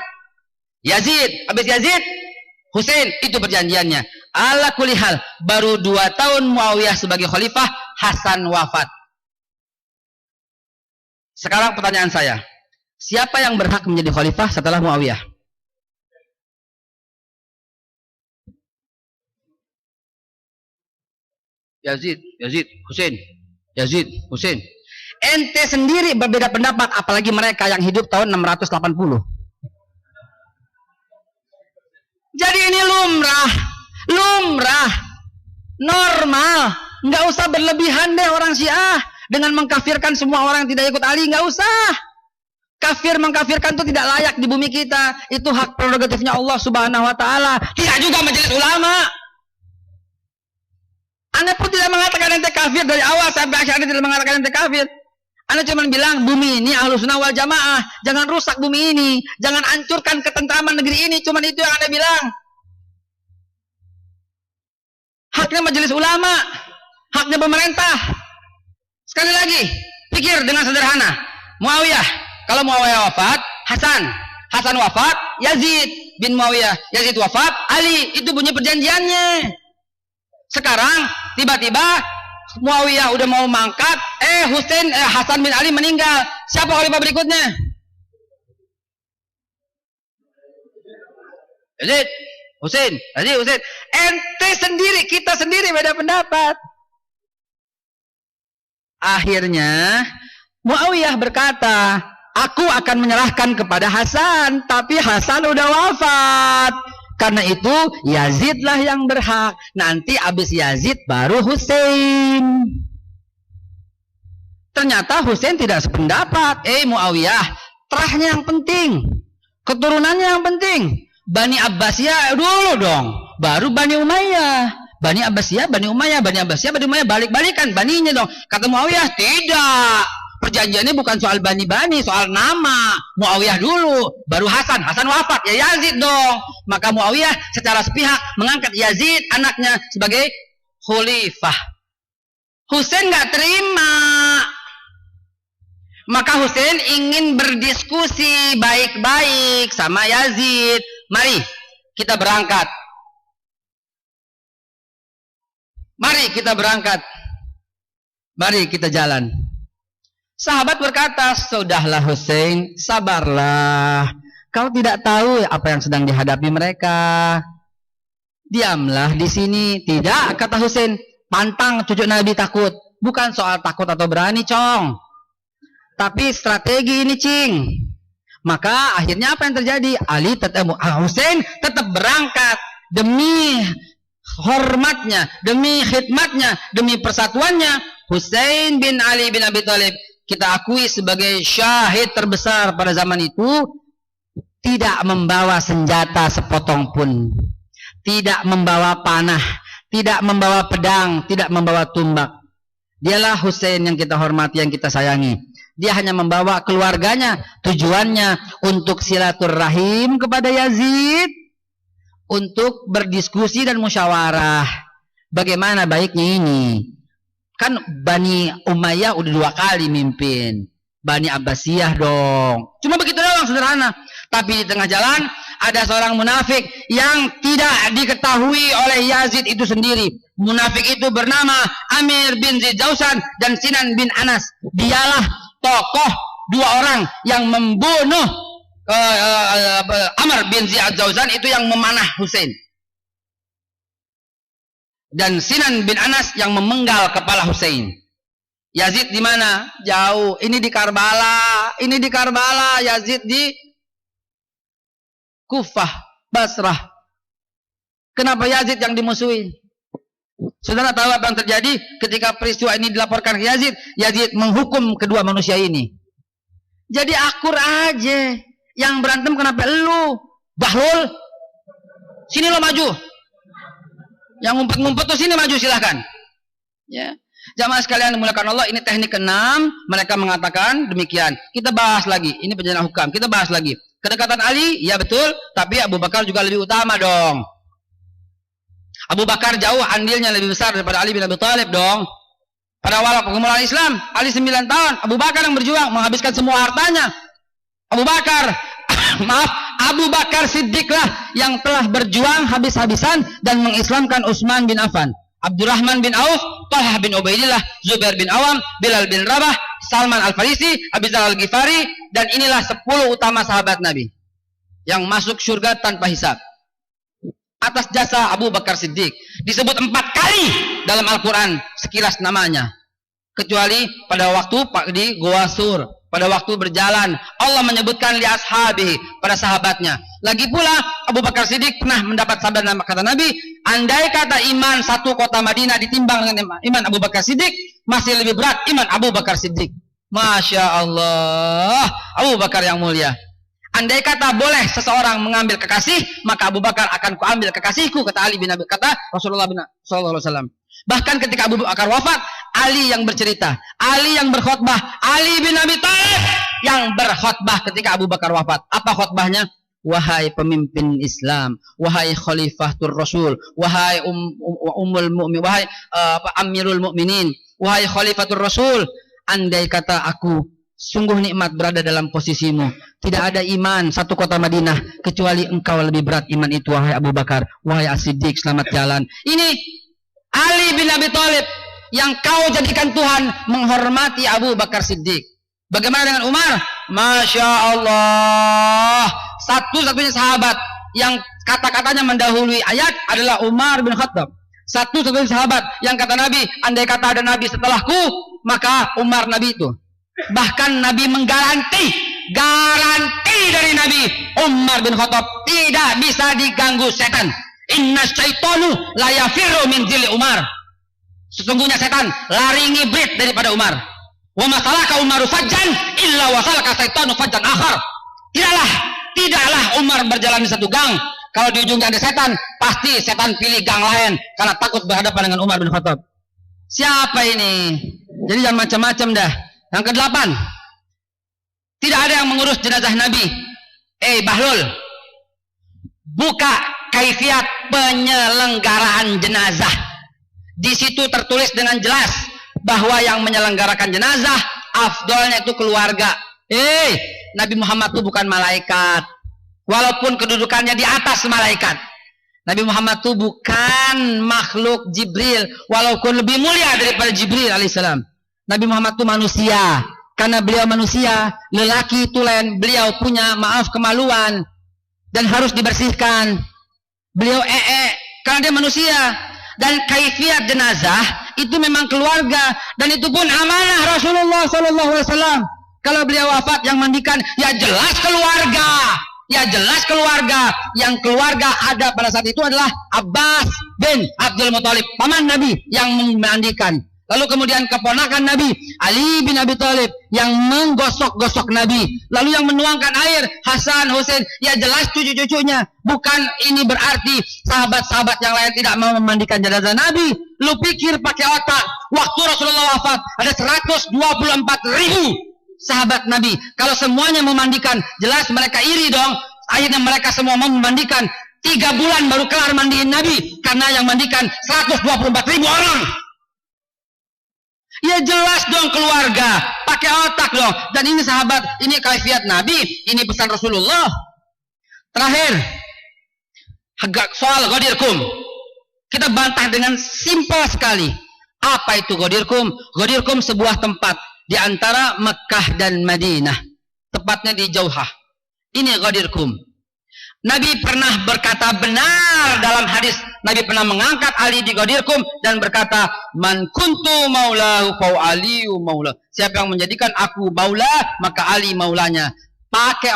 Yazid. Habis Yazid, Husain. Itu perjanjiannya. Ala kulli hal, baru 2 tahun Muawiyah sebagai khalifah, Hasan wafat. Sekarang pertanyaan saya, siapa yang berhak menjadi khalifah setelah Muawiyah? Yazid, Husain. Yazid, Husain. Ente sendiri berbeda pendapat, apalagi mereka yang hidup tahun 680. Jadi ini lumrah, normal. Nggak usah berlebihan deh orang Syiah dengan mengkafirkan semua orang yang tidak ikut Ali. Nggak usah. Kafir mengkafirkan itu tidak layak di bumi kita. Itu hak prerogatifnya Allah Subhanahu Wa Taala. Tidak juga majelis ulama. Anda pun tidak mengatakan ente kafir dari awal sampai akhir. Anda tidak mengatakan ente kafir. Anda cuma bilang bumi ini Ahlus Sunnah wal Jamaah, jangan rusak bumi ini, jangan hancurkan ketentraman negeri ini. Cuma itu yang Anda bilang. Haknya majelis ulama, haknya pemerintah. Sekali lagi, pikir dengan sederhana. Muawiyah, kalau Muawiyah wafat, Hasan wafat, Yazid bin Muawiyah, Yazid wafat, Ali, itu bunyi perjanjiannya. Sekarang tiba-tiba Muawiyah udah mau mangkat, Hasan bin Ali meninggal. Siapa khalifah berikutnya? Yazid, Husain, Yazid, Husain. Ente sendiri, kita sendiri beda pendapat. Akhirnya Muawiyah berkata, aku akan menyerahkan kepada Hasan, tapi Hasan udah wafat. Karena itu Yazidlah yang berhak. Nanti abis Yazid baru Husain. Ternyata Husain tidak sependapat. Muawiyah, terahnya yang penting, keturunannya yang penting. Bani Abbasiyah dulu dong, baru Bani Umayyah. Bani Abbasiyah, Bani Umayyah, Bani Abbasiyah, Bani Umayyah, balik-balikan baninya dong. Kata Muawiyah, tidak. Perjanjiannya bukan soal bani-bani, soal nama. Muawiyah dulu, baru Hasan. Hasan wafat, ya Yazid dong. Maka Muawiyah secara sepihak mengangkat Yazid anaknya sebagai khalifah. Husain nggak terima. Maka Husain ingin berdiskusi baik-baik sama Yazid. Mari kita berangkat. Mari kita berangkat. Mari kita jalan. Sahabat berkata, sudahlah Husain, sabarlah. Kau tidak tahu apa yang sedang dihadapi mereka. Diamlah di sini. Tidak, kata Husain. Pantang cucu Nabi takut. Bukan soal takut atau berani, Cong. Tapi strategi ini, Cing. Maka akhirnya apa yang terjadi? Husain tetap berangkat demi hormatnya, demi khidmatnya, demi persatuannya. Husain bin Ali bin Abi Thalib, kita akui sebagai syahid terbesar pada zaman itu, tidak membawa senjata sepotong pun, tidak membawa panah, tidak membawa pedang, tidak membawa tumbak. Dialah Husain yang kita hormati, yang kita sayangi. Dia hanya membawa keluarganya, tujuannya untuk silaturahim kepada Yazid, untuk berdiskusi dan musyawarah. Bagaimana baiknya ini? Kan Bani Umayyah udah 2 kali mimpin. Bani Abbasiyah dong. Cuma begitu doang, sederhana. Tapi di tengah jalan ada seorang munafik yang tidak diketahui oleh Yazid itu sendiri. Munafik itu bernama Amir bin Zaid Jausan dan Sinan bin Anas. Dialah tokoh 2 orang yang membunuh Amr bin Zaid Jausan, itu yang memanah Husain. Dan Sinan bin Anas yang memenggal kepala Husain. Yazid di mana? Jauh. Ini di Karbala. Ini di Karbala. Yazid di Kufah, Basrah. Kenapa Yazid yang dimusuhi? Saudara tahu apa yang terjadi ketika peristiwa ini dilaporkan ke Yazid? Yazid menghukum kedua manusia ini. Jadi akur aja. Yang berantem kenapa lu? Bahlul, sini lo maju. Yang ngumpet-ngumpet tuh sini maju, silahkan. Ya, jamaah sekalian dimuliakan Allah, ini teknik ke-6. Mereka mengatakan demikian. Kita bahas lagi. Ini perjalanan hukum. Kita bahas lagi. Kedekatan Ali, ya betul. Tapi Abu Bakar juga lebih utama dong. Abu Bakar jauh andilnya lebih besar daripada Ali bin Abi Thalib dong. Pada awal pergumulan Islam, Ali 9 tahun. Abu Bakar yang berjuang menghabiskan semua hartanya. Abu Bakar, maaf, Abu Bakar Siddiqlah yang telah berjuang habis-habisan dan mengislamkan Utsman bin Affan, Abdurrahman bin Auf, Talhah bin Ubaidillah, Zubair bin Awam, Bilal bin Rabah, Salman Al-Farisi, Abi Dzar Al-Ghifari, dan inilah 10 utama sahabat Nabi yang masuk surga tanpa hisab. Atas jasa Abu Bakar Siddiq disebut 4 kali dalam Al-Quran sekilas namanya, kecuali pada waktu di Goa Sur. Pada waktu berjalan Allah menyebutkan li ashabihi, pada sahabatnya. Lagi pula Abu Bakar Siddiq pernah mendapat sabda kata Nabi, andai kata iman 1 kota Madinah ditimbang dengan iman Abu Bakar Siddiq, masih lebih berat iman Abu Bakar Siddiq. Masya Allah, Abu Bakar yang mulia. Andai kata boleh seseorang mengambil kekasih, maka Abu Bakar akan kuambil kekasihku, kata Ali bin Abi, kata Rasulullah bin sallallahu alaihi wasallam. Bahkan ketika Abu Bakar wafat, Ali yang bercerita, Ali yang berkhutbah, Ali bin Abi Thalib yang berkhutbah ketika Abu Bakar wafat. Apa khutbahnya? Wahai pemimpin Islam, wahai Khalifatul Rasul, wahai Ummul Mu'min, wahai Amirul Mu'minin, wahai Khalifatul Rasul, andai kata aku sungguh nikmat berada dalam posisimu. Tidak ada iman 1 kota Madinah kecuali engkau lebih berat iman itu, wahai Abu Bakar, wahai As-Siddiq, selamat jalan. Ini Ali bin Abi Thalib yang kau jadikan Tuhan menghormati Abu Bakar Siddiq. Bagaimana dengan Umar? Masya Allah, satu-satunya sahabat yang kata-katanya mendahului ayat adalah Umar bin Khattab. Satu-satunya sahabat yang kata Nabi, andai kata ada Nabi setelahku, maka Umar Nabi itu. Bahkan Nabi menggaranti, garanti dari Nabi, Umar bin Khattab tidak bisa diganggu setan. Inna syaitanu la yafirru min zilli Umar. Sesungguhnya setan lari ngibrit daripada Umar. Wa masalaka Umaru fajjan illa wasalaka syaitanu fajjan akhar. Tidaklah Umar berjalan di satu gang. Kalau di ujungnya ada setan, pasti setan pilih gang lain karena takut berhadapan dengan Umar bin Khattab. Siapa ini? Jadi jangan macam-macam dah. Yang ke-8, tidak ada yang mengurus jenazah Nabi. Bahlul, buka kaifiat penyelenggaraan jenazah. Di situ tertulis dengan jelas bahwa yang menyelenggarakan jenazah afdolnya itu keluarga. Nabi Muhammad itu bukan malaikat. Walaupun kedudukannya di atas malaikat. Nabi Muhammad itu bukan makhluk Jibril. Walaupun lebih mulia daripada Jibril alaihissalam. Nabi Muhammad itu manusia. Karena beliau manusia, lelaki tulen, beliau punya kemaluan. Dan harus dibersihkan. Beliau karena dia manusia. Dan kaifiat jenazah itu memang keluarga. Dan itu pun amanah Rasulullah SAW. Kalau beliau wafat yang mandikan, ya jelas keluarga. Ya jelas keluarga. Yang keluarga ada pada saat itu adalah Abbas bin Abdul Muthalib, paman Nabi yang memandikan. Lalu kemudian keponakan Nabi Ali bin Abi Thalib yang menggosok-gosok Nabi. Lalu yang menuangkan air Hasan, Husain. Ya jelas cucu-cucunya. Bukan ini berarti sahabat-sahabat yang lain tidak mau memandikan jenazah Nabi. Lu pikir pakai otak. Waktu Rasulullah wafat ada 124.000 sahabat Nabi. Kalau semuanya memandikan, jelas mereka iri dong. Akhirnya mereka semua mau memandikan. 3 bulan baru kelar mandiin Nabi. Karena yang mandikan 124.000 orang. Ya jelas dong keluarga. Pakai otak dong. Dan ini sahabat, ini kaifiat Nabi, ini pesan Rasulullah. Terakhir, soal Ghadirkum. Kita bantah dengan simpel sekali. Apa itu Ghadirkum? Ghadirkum sebuah tempat di antara Mekah dan Madinah. Tepatnya di Jauhah. Ini Ghadirkum. Nabi pernah berkata benar dalam hadis. Nabi pernah mengangkat Ali di Ghadirkum dan berkata, man kuntu maulahu fa aliyu maula. Siapa yang menjadikan aku maula, maka Ali maulanya. Pakai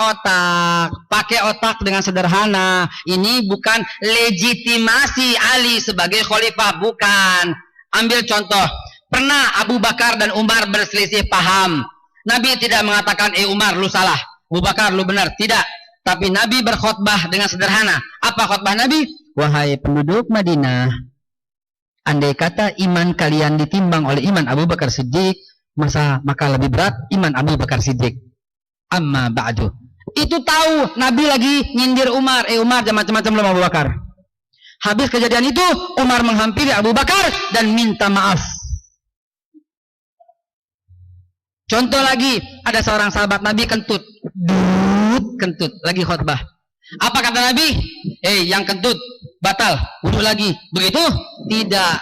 otak dengan sederhana. Ini bukan legitimasi Ali sebagai khalifah, bukan. Ambil contoh, pernah Abu Bakar dan Umar berselisih paham. Nabi tidak mengatakan, Umar lu salah, Abu Bakar lu benar, tidak. Tapi Nabi berkhutbah dengan sederhana. Apa khutbah Nabi? Wahai penduduk Madinah, andai kata iman kalian ditimbang oleh iman Abu Bakar Siddiq, maka lebih berat iman Abu Bakar Siddiq. Amma ba'du. Itu tahu Nabi lagi nyindir Umar. Umar jangan macam-macam lu Abu Bakar. Habis kejadian itu, Umar menghampiri Abu Bakar dan minta maaf. Contoh lagi, ada seorang sahabat Nabi kentut. Kentut lagi khutbah. Apa kata Nabi? Yang kentut batal, wudu lagi. Begitu? Tidak.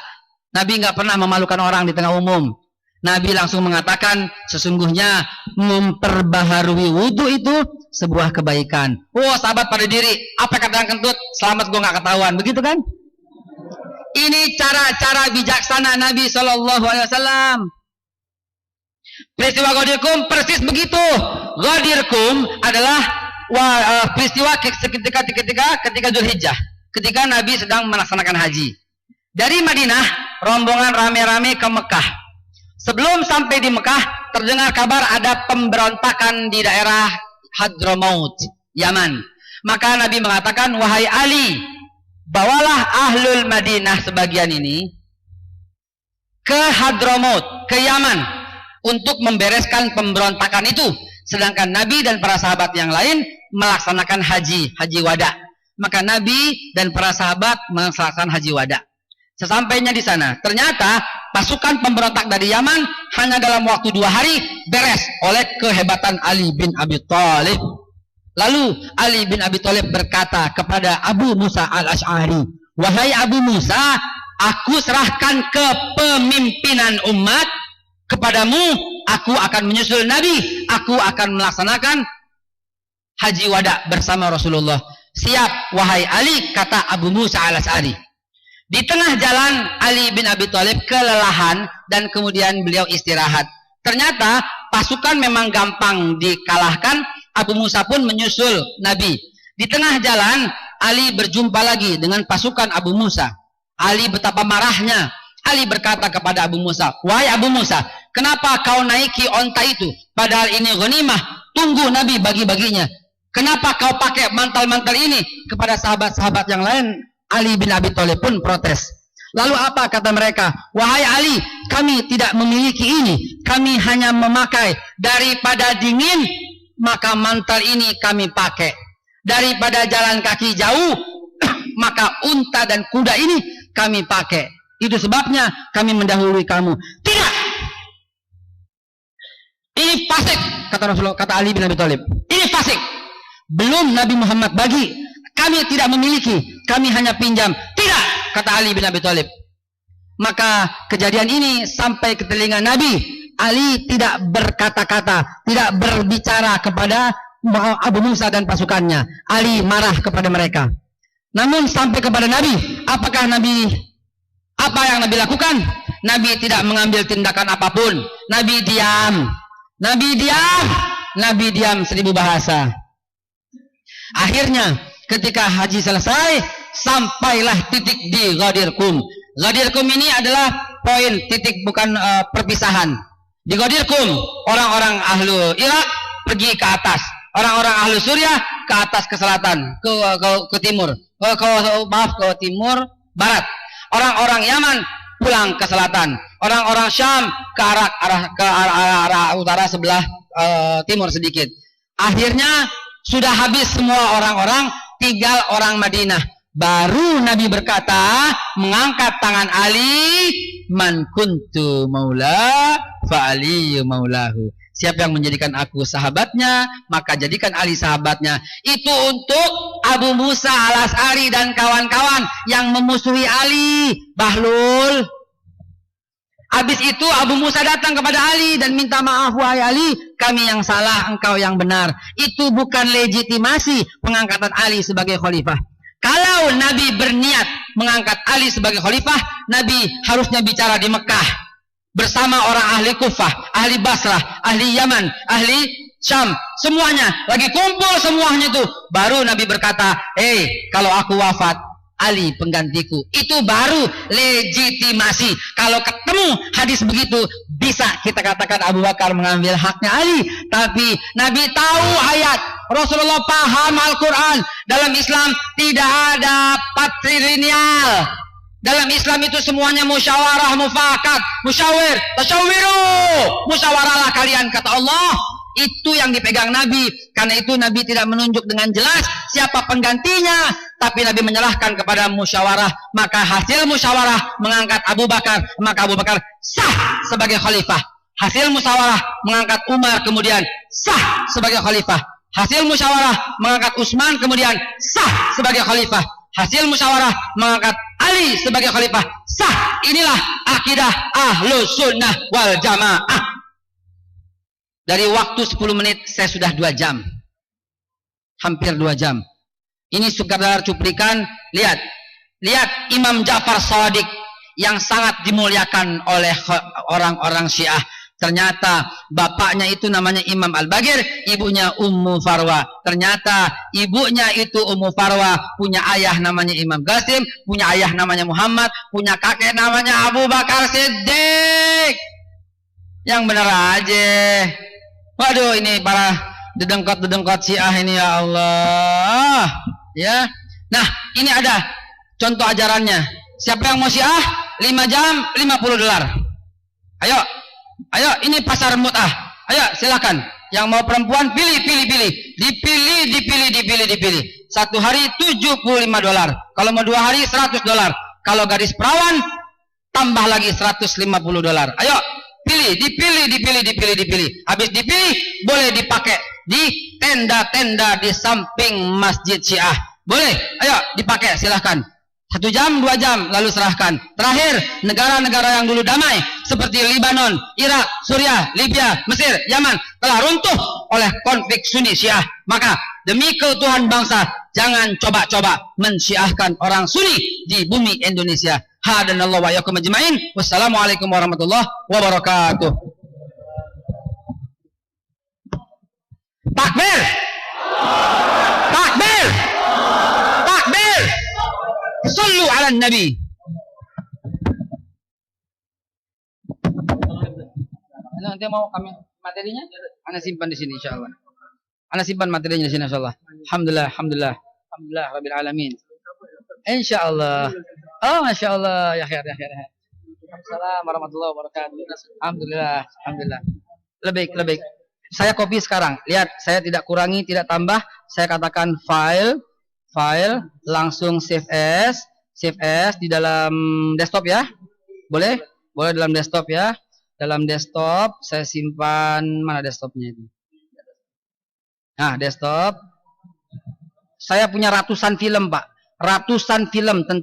Nabi nggak pernah memalukan orang di tengah umum. Nabi langsung mengatakan, sesungguhnya memperbaharui wudu itu sebuah kebaikan. Sahabat pada diri. Apa kata yang kentut? Selamat gua nggak ketahuan. Begitu kan? Ini cara-cara bijaksana Nabi SAW. Peristiwa Ghadirkum persis begitu. Ghadirkum adalah peristiwa ketika Dzulhijjah, ketika Nabi sedang melaksanakan haji. Dari Madinah, rombongan rame-rame ke Mekah. Sebelum sampai di Mekah, terdengar kabar ada pemberontakan di daerah Hadramaut, Yaman. Maka Nabi mengatakan, wahai Ali, bawalah ahlul Madinah sebagian ini ke Hadramaut, ke Yaman, untuk membereskan pemberontakan itu. Sedangkan Nabi dan para sahabat yang lain melaksanakan haji wada. Maka Nabi dan para sahabat melaksanakan haji wada. Sesampainya di sana, ternyata pasukan pemberontak dari Yaman hanya dalam waktu 2 hari beres oleh kehebatan Ali bin Abi Thalib. Lalu Ali bin Abi Thalib berkata kepada Abu Musa al-Ash'ari, wahai Abu Musa, aku serahkan kepemimpinan umat kepadamu, aku akan menyusul Nabi, aku akan melaksanakan haji wada bersama Rasulullah. Siap wahai Ali, kata Abu Musa al-Asy'ari. Di tengah jalan Ali bin Abi Thalib kelelahan dan kemudian beliau istirahat. Ternyata pasukan memang gampang dikalahkan. Abu Musa pun menyusul Nabi. Di tengah jalan Ali berjumpa lagi dengan pasukan Abu Musa. Ali betapa marahnya. Ali berkata kepada Abu Musa, wahai Abu Musa, kenapa kau naiki onta itu? Padahal ini ghanimah. Tunggu Nabi bagi-baginya. Kenapa kau pakai mantel-mantel ini? Kepada sahabat-sahabat yang lain, Ali bin Abi Thalib pun protes. Lalu apa kata mereka? Wahai Ali, kami tidak memiliki ini. Kami hanya memakai. Daripada dingin, maka mantel ini kami pakai. Daripada jalan kaki jauh, maka unta dan kuda ini kami pakai. Itu sebabnya kami mendahului kamu. Tidak! Ini fasik, kata Rasulullah, kata Ali bin Abi Thalib. Ini fasik. Belum Nabi Muhammad bagi. Kami tidak memiliki, kami hanya pinjam. Tidak, kata Ali bin Abi Thalib. Maka kejadian ini sampai ke telinga Nabi. Ali tidak berkata-kata, tidak berbicara kepada Abu Musa dan pasukannya. Ali marah kepada mereka. Namun sampai kepada Nabi, apa yang Nabi lakukan? Nabi tidak mengambil tindakan apapun. Nabi diam. Nabi diam 1000 bahasa. Akhirnya ketika haji selesai, sampailah titik di Ghadir Qum. Ghadir Qum ini adalah poin, titik, bukan perpisahan. Di Ghadir Qum, orang-orang ahlu Irak pergi ke atas, orang-orang ahlu Suriah ke atas, ke selatan, ke timur, ke timur barat. Orang-orang Yaman pulang ke selatan, orang-orang Syam ke arah utara sebelah timur sedikit. Akhirnya sudah habis semua orang-orang, tinggal orang Madinah. Baru Nabi berkata, mengangkat tangan Ali, man kuntu maula fa aliyu maulahu. Siapa yang menjadikan aku sahabatnya, maka jadikan Ali sahabatnya. Itu untuk Abu Musa al-Asy'ari dan kawan-kawan yang memusuhi Ali. Bahlul. Habis itu Abu Musa datang kepada Ali dan minta maaf, wahai Ali, kami yang salah, engkau yang benar. Itu bukan legitimasi pengangkatan Ali sebagai khalifah. Kalau Nabi berniat mengangkat Ali sebagai khalifah, Nabi harusnya bicara di Mekah bersama orang ahli Kufah, ahli Basrah, ahli Yaman, ahli Syam, semuanya lagi kumpul semuanya itu. Baru Nabi berkata, kalau aku wafat, Ali penggantiku. Itu baru legitimasi. Kalau ketemu hadis begitu, bisa kita katakan Abu Bakar mengambil haknya Ali. Tapi Nabi tahu ayat, Rasulullah paham Al-Quran. Dalam Islam tidak ada patrilineal. Dalam Islam itu semuanya musyawarah, mufakat, musyawir, tasyawiru. Musyawarahlah kalian, kata Allah. Itu yang dipegang Nabi. Karena itu Nabi tidak menunjuk dengan jelas siapa penggantinya, tapi Nabi menyerahkan kepada musyawarah. Maka hasil musyawarah mengangkat Abu Bakar, maka Abu Bakar sah sebagai khalifah. Hasil musyawarah mengangkat Umar, kemudian sah sebagai khalifah. Hasil musyawarah mengangkat Utsman, kemudian sah sebagai khalifah. Hasil musyawarah mengangkat Ali sebagai khalifah, sah. Inilah akidah Ahlus Sunnah wal Jamaah. Dari waktu 10 menit saya sudah 2 jam. Hampir 2 jam. Ini sekadar cuplikan. Lihat Imam Ja'far Shadiq yang sangat dimuliakan oleh orang-orang Syiah. Ternyata bapaknya itu namanya Imam Al-Bagir, ibunya Ummu Farwa. Ternyata ibunya itu Ummu Farwa punya ayah namanya Imam Qasim, punya ayah namanya Muhammad, punya kakek namanya Abu Bakar Siddiq. Yang benar aja. Waduh, ini para dedengkot Syiah ini, ya Allah. Ya. Nah, ini ada contoh ajarannya. Siapa yang mau Syiah? 5 jam $50. Ayo, ini pasar mut'ah. Ayo, silakan. Yang mau perempuan pilih. Dipilih. 1 hari $75. Kalau mau 2 hari $100. Kalau gadis perawan tambah lagi $150. Ayo, dipilih. Habis dipilih, boleh dipakai di tenda-tenda di samping masjid Syiah. Boleh, ayo dipakai, silahkan. 1 jam, 2 jam, lalu serahkan. Terakhir, negara-negara yang dulu damai seperti Lebanon, Irak, Suriah, Libya, Mesir, Yaman telah runtuh oleh konflik Sunni Syiah. Maka demi keutuhan bangsa, jangan coba-coba mensyiahkan orang Sunni di bumi Indonesia. Hadanallahu wa iyyakum ajmain. Wassalamualaikum warahmatullahi wabarakatuh. Takbir. Takbir. Takbir. Sallu ala nabi. Nanti mau kami materinya, Anda simpan di sini insyaallah. Anda simpan materinya di sini insyaallah. Alhamdulillah, alhamdulillah, alhamdulillah rabbil alamin. Insyaallah. Oh, masyaallah, ya khair, ya khair. Assalamualaikum warahmatullahi wabarakatuh. Alhamdulillah, alhamdulillah. Lebih. Saya copy sekarang. Lihat, saya tidak kurangi, tidak tambah. Saya katakan file, langsung save as di dalam desktop ya. Boleh dalam desktop ya. Dalam desktop saya simpan, mana desktopnya itu? Nah, desktop. Saya punya ratusan film, Pak. Ratusan film tentang